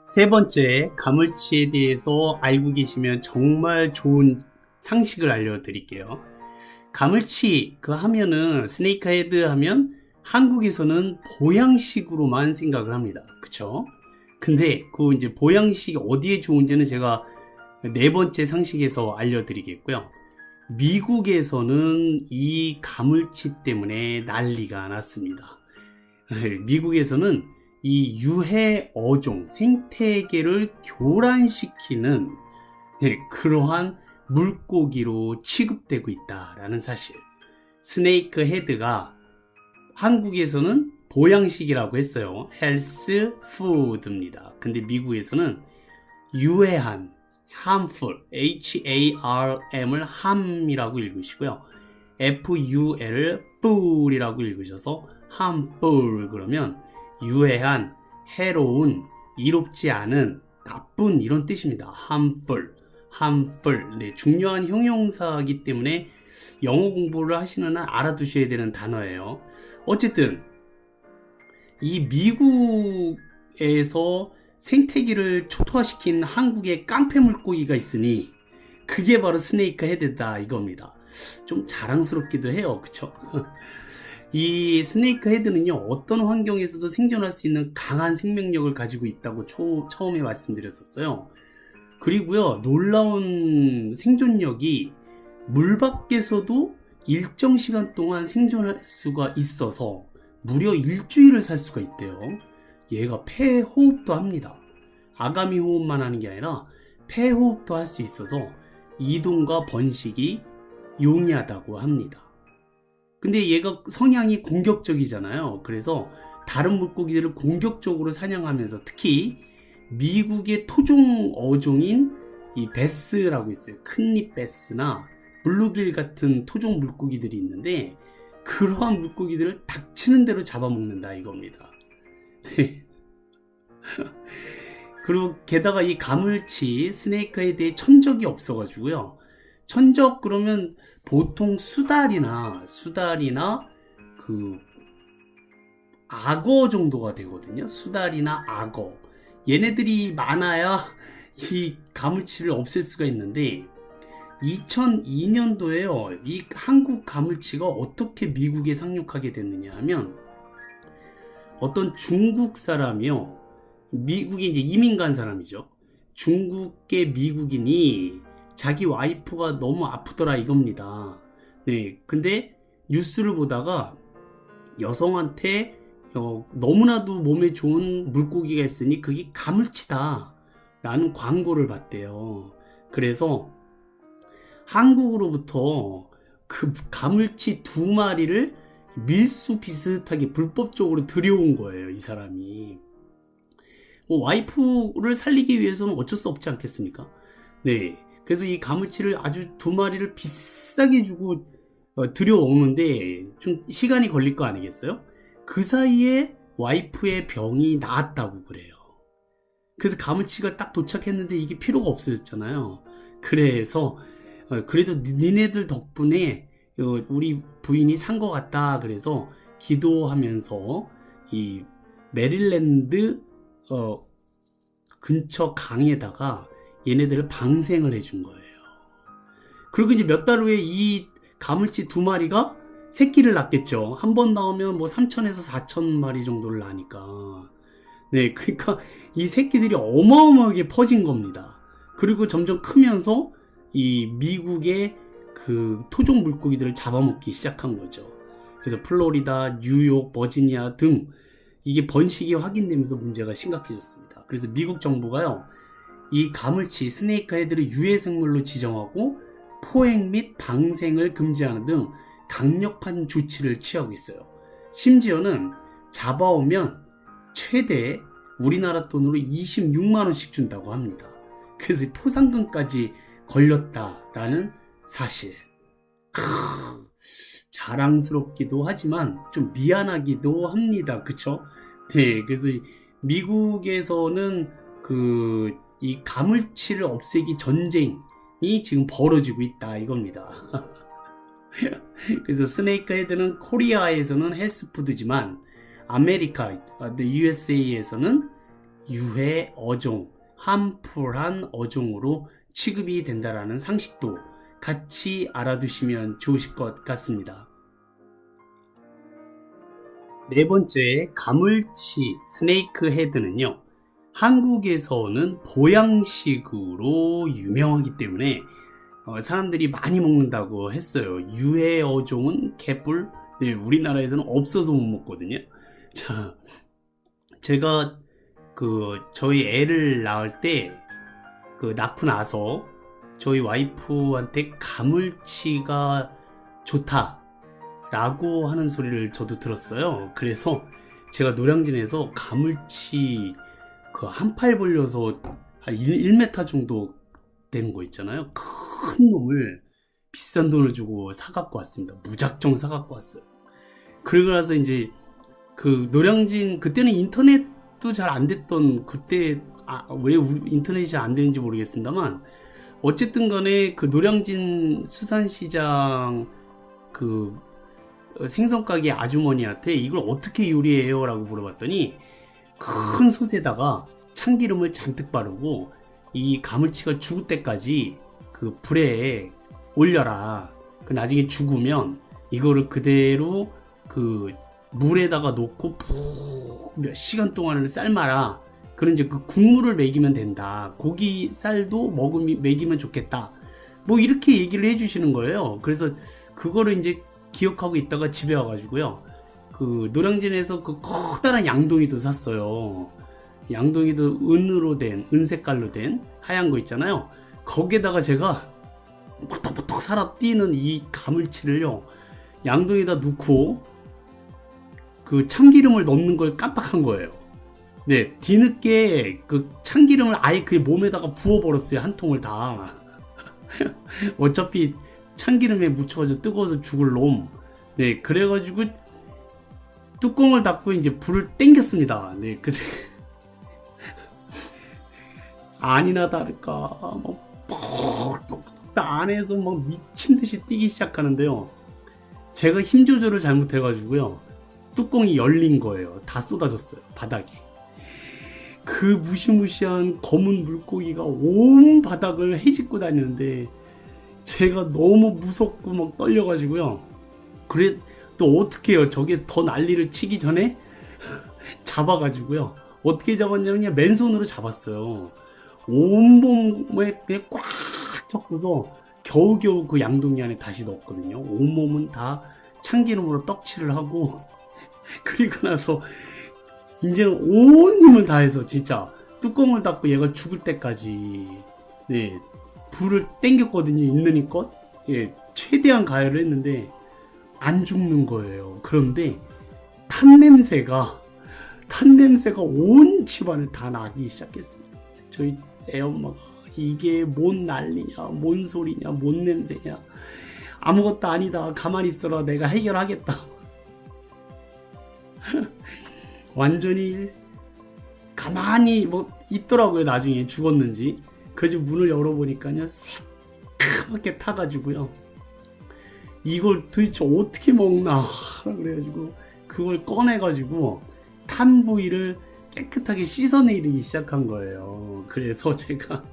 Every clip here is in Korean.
세 번째, 가물치에 대해서 알고 계시면 정말 좋은 상식을 알려드릴게요. 가물치 하면은 스네이크 헤드 하면 한국에서는 보양식으로만 생각을 합니다. 그쵸? 근데 이제 보양식이 어디에 좋은지는 제가 네 번째 상식에서 알려드리겠고요. 미국에서는 이 가물치 때문에 난리가 났습니다. 미국에서는 이 유해 어종, 생태계를 교란시키는 그러한 물고기로 취급되고 있다라는 사실. 스네이크 헤드가 한국에서는 보양식이라고 했어요. 헬스 푸드입니다. 근데 미국에서는 유해한, harmful, H-A-R-M을 harm이라고 읽으시고요. F-U-L을 fool이라고 읽으셔서 harmful 그러면 유해한, 해로운, 이롭지 않은, 나쁜 이런 뜻입니다. harmful. 네, 중요한 형용사이기 때문에 영어 공부를 하시는 한 알아두셔야 되는 단어예요. 어쨌든 이 미국에서 생태계를 초토화시킨 한국의 깡패 물고기가 있으니 그게 바로 스네이크 헤드다 이겁니다. 좀 자랑스럽기도 해요. 그쵸? 이 스네이크 헤드는요, 어떤 환경에서도 생존할 수 있는 강한 생명력을 가지고 있다고 처음에 말씀드렸었어요. 그리고요, 놀라운 생존력이 물 밖에서도 일정 시간 동안 생존할 수가 있어서 무려 일주일을 살 수가 있대요. 얘가 폐호흡도 합니다. 아가미 호흡만 하는 게 아니라 폐호흡도 할 수 있어서 이동과 번식이 용이하다고 합니다. 근데 얘가 성향이 공격적이잖아요. 그래서 다른 물고기들을 공격적으로 사냥하면서 특히 미국의 토종 어종인 이 베스라고 있어요. 큰잎 베스나 블루길 같은 토종 물고기들이 있는데 그러한 물고기들을 닥치는 대로 잡아먹는다 이겁니다. 그리고 게다가 이 가물치 스네이크에 대해 천적이 없어가지고요. 천적 그러면 보통 수달이나 악어 정도가 되거든요. 수달이나 악어. 얘네들이 많아야 이 가물치를 없앨 수가 있는데 2002년도에요. 이 한국 가물치가 어떻게 미국에 상륙하게 됐느냐 하면 어떤 중국 사람이요. 미국에 이제 이민 간 사람이죠. 중국계 미국인이 자기 와이프가 너무 아프더라 이겁니다. 네, 근데 뉴스를 보다가 여성한테 너무나도 몸에 좋은 물고기가 있으니 그게 가물치다 라는 광고를 봤대요. 그래서 한국으로부터 그 가물치 2마리를 밀수 비슷하게 불법적으로 들여온 거예요, 이 사람이. 와이프를 살리기 위해서는 어쩔 수 없지 않겠습니까? 네. 그래서 이 가물치를 아주 2마리를 비싸게 주고 들여오는데 좀 시간이 걸릴 거 아니겠어요? 그 사이에 와이프의 병이 나았다고 그래요. 그래서 가물치가 딱 도착했는데 이게 필요가 없어졌잖아요. 그래서 그래도 니네들 덕분에 우리 부인이 산 것 같다. 그래서 기도하면서 이 메릴랜드 근처 강에다가 얘네들을 방생을 해준 거예요. 그리고 이제 몇 달 후에 이 가물치 2마리가 새끼를 낳겠죠. 한 번 나오면 뭐 3,000에서 4,000마리 정도를 낳으니까. 네, 그러니까 이 새끼들이 어마어마하게 퍼진 겁니다. 그리고 점점 크면서 이 미국의 그 토종 물고기들을 잡아먹기 시작한 거죠. 그래서 플로리다, 뉴욕, 버지니아 등 이게 번식이 확인되면서 문제가 심각해졌습니다. 그래서 미국 정부가요, 이 가물치, 스네이크 헤드를 유해생물로 지정하고 포획 및 방생을 금지하는 등 강력한 조치를 취하고 있어요. 심지어는 잡아오면 최대 우리나라 돈으로 26만원씩 준다고 합니다. 그래서 포상금까지 걸렸다라는 사실. 자랑스럽기도 하지만 좀 미안하기도 합니다. 그쵸? 네, 그래서 미국에서는 이 가물치를 없애기 전쟁이 지금 벌어지고 있다 이겁니다. 그래서 스네이크 헤드는 코리아에서는 헬스푸드지만 아메리카, USA에서는 유해 어종, 함풀한 어종으로 취급이 된다라는 상식도 같이 알아두시면 좋으실 것 같습니다. 네 번째, 가물치 스네이크 헤드는요, 한국에서는 보양식으로 유명하기 때문에 사람들이 많이 먹는다고 했어요. 유해 어종은 개뿔, 네, 우리나라에서는 없어서 못 먹거든요. 자, 제가 저희 애를 낳을 때 낳고 나서 저희 와이프한테 가물치가 좋다라고 하는 소리를 저도 들었어요. 그래서 제가 노량진에서 가물치 한 팔 벌려서 한 1m 정도 되는 거 있잖아요. 큰 놈을 비싼 돈을 주고 사갖고 왔습니다. 무작정 사갖고 왔어요. 그러고 나서 이제 노량진, 그때는 인터넷도 잘 안 됐던, 그때 왜 인터넷이 잘 안 되는지 모르겠습니다만, 어쨌든 간에 노량진 수산시장 생선가게 아주머니한테 이걸 어떻게 요리해요? 라고 물어봤더니, 큰 솥에다가 참기름을 잔뜩 바르고 이 가물치가 죽을 때까지 불에 올려라. 나중에 죽으면 이거를 그대로 물에다가 놓고 몇 시간 동안을 삶아라. 그런 이제 국물을 먹이면 된다. 고기 쌀도 먹이면 좋겠다. 뭐 이렇게 얘기를 해주시는 거예요. 그래서 그거를 이제 기억하고 있다가 집에 와가지고요. 노량진에서 커다란 양동이도 샀어요. 양동이도 은색깔로 된 하얀 거 있잖아요. 거기에다가 제가 부톡부톡 살아 뛰는 이 가물치를요, 양동이에다 넣고 참기름을 넣는 걸 깜빡한 거예요. 네, 뒤늦게 참기름을 아예 그 몸에다가 부어버렸어요. 한 통을 다. 어차피 참기름에 묻혀가지고 뜨거워서 죽을 놈. 네, 그래가지고 뚜껑을 닫고 이제 불을 땡겼습니다. 네, 아니나 다를까 안에서 막 미친 듯이 뛰기 시작하는데요. 제가 힘 조절을 잘못해가지고요, 뚜껑이 열린 거예요. 다 쏟아졌어요, 바닥에. 무시무시한 검은 물고기가 온 바닥을 헤집고 다니는데 제가 너무 무섭고 막 떨려가지고요. 그래 또 어떻게 해요? 저게 더 난리를 치기 전에 잡아가지고요. 어떻게 잡았냐면 그냥 맨손으로 잡았어요. 온몸에 그냥 꽉 잡고서 겨우겨우 양동이 안에 다시 넣었거든요. 온몸은 다 참기름으로 떡칠을 하고 그리고 나서 이제는 온 힘을 다해서 진짜 뚜껑을 닫고 얘가 죽을 때까지, 네, 불을 땡겼거든요. 있는 힘껏. 예, 최대한 가열을 했는데 안 죽는 거예요. 그런데 탄냄새가 온 집안을 다 나기 시작했습니다. 저희 애엄마가 이게 뭔 난리냐, 뭔 소리냐, 뭔 냄새냐, 아무것도 아니다, 가만히 있어라, 내가 해결하겠다. 완전히 가만히 있더라고요. 나중에 죽었는지. 그래서 문을 열어보니까요, 새까맣게 타가지고요, 이걸 도대체 어떻게 먹나 그래가지고 그걸 꺼내가지고 탄 부위를 깨끗하게 씻어내리기 시작한 거예요. 그래서 제가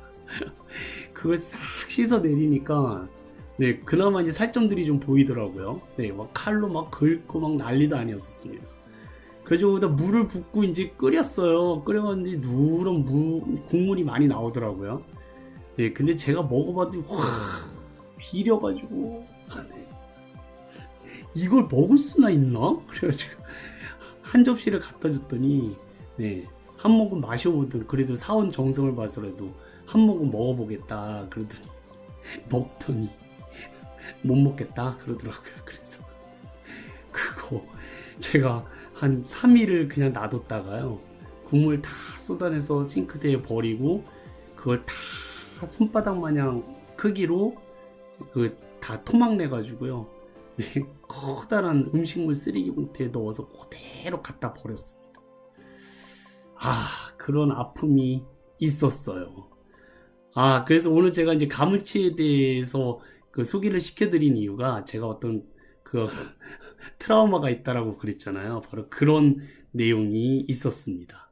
그걸 싹 씻어내리니까, 네, 그나마 이제 살점들이 좀 보이더라고요. 네, 막 칼로 막 긁고 막 난리도 아니었습니다. 그래서 거기다 물을 붓고 이제 끓였어요. 끓여봤는데 누런 국물이 많이 나오더라고요. 네, 근데 제가 먹어봤더니 확 비려가지고, 네, 이걸 먹을 수나 있나? 그래가지고 한 접시를 갖다 줬더니, 네, 한 모금 마셔보더니, 그래도 사온 정성을 봐서라도 한 모금 먹어보겠다 그러더니 먹더니 못 먹겠다 그러더라고요. 그래서 그거 제가 한 3일을 그냥 놔뒀다가요, 국물 다 쏟아내서 싱크대에 버리고 그걸 다 손바닥 마냥 크기로 다 토막 내가지고요, 네, 커다란 음식물 쓰레기 봉투에 넣어서 그대로 갖다 버렸습니다. 그런 아픔이 있었어요. 그래서 오늘 제가 이제 가물치에 대해서 소개를 시켜드린 이유가, 제가 어떤 트라우마가 있다라고 그랬잖아요. 바로 그런 내용이 있었습니다.